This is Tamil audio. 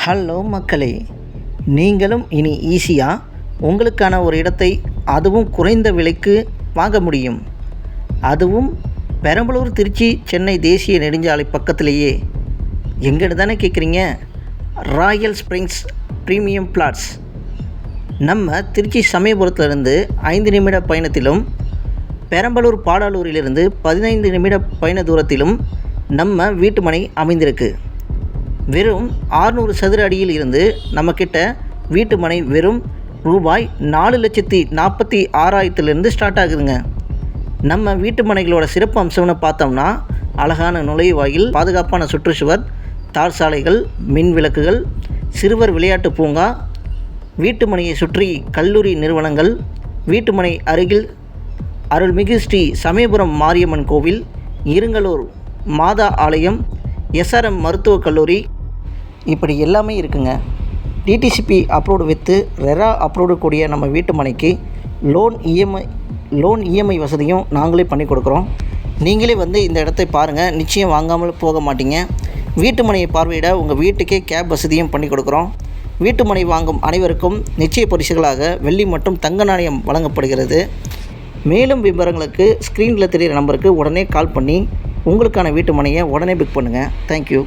ஹலோ மக்களே, நீங்களும் இனி ஈஸியாக உங்களுக்கான ஒரு இடத்தை அதுவும் குறைந்த விலைக்கு வாங்க முடியும். அதுவும் பெரம்பலூர் திருச்சி சென்னை தேசிய நெடுஞ்சாலை பக்கத்திலேயே. எங்கன்னு தானே கேட்குறீங்க? Royal Springs premium flats. நம்ம திருச்சி சமயபுரத்திலிருந்து 5 நிமிட பயணத்திலும், பெரம்பலூர் பாடாலூரிலிருந்து 15 நிமிட பயண தூரத்திலும் நம்ம வீட்டு மனை அமைந்திருக்கு. வெறும் 600 சதுர அடியில் இருந்து நம்மக்கிட்ட வீட்டு மனை வெறும் ரூபாய் 4,46,000 ஸ்டார்ட் ஆகுதுங்க. நம்ம வீட்டு மனைகளோட சிறப்பு அம்சம்னு பார்த்தோம்னா, அழகான நுழைவாயில், பாதுகாப்பான சுற்றுச்சுவர், தார் சாலைகள், மின் விளக்குகள், சிறுவர் விளையாட்டு பூங்கா, வீட்டு மனையை சுற்றி கல்லூரி நிறுவனங்கள், வீட்டு மனை அருகில் அருள்மிகு ஸ்ரீ சமயபுரம் மாரியம்மன் கோவில், இருங்கலூர் மாதா ஆலயம், SRM மருத்துவக் கல்லூரி, இப்படி எல்லாமே இருக்குங்க. DTCP approved with RERA approved கூடிய நம்ம வீட்டு மனைக்கு லோன் இஎம்ஐ வசதியும் நாங்களே பண்ணி கொடுக்குறோம். நீங்களே வந்து இந்த இடத்தை பாருங்கள், நிச்சயம் வாங்காமல் போக மாட்டீங்க. வீட்டு மனையை பார்வையிட உங்கள் வீட்டுக்கே கேப் வசதியும் பண்ணி கொடுக்குறோம். வீட்டு மனை வாங்கும் அனைவருக்கும் நிச்சய பரிசுகளாக வெள்ளி மற்றும் தங்க நாணயம் வழங்கப்படுகிறது. மேலும் விவரங்களுக்கு ஸ்க்ரீனில் தெரிகிற நம்பருக்கு உடனே கால் பண்ணி உங்களுக்கான வீட்டு மனையை உடனே புக் பண்ணுங்கள். தேங்க்யூ.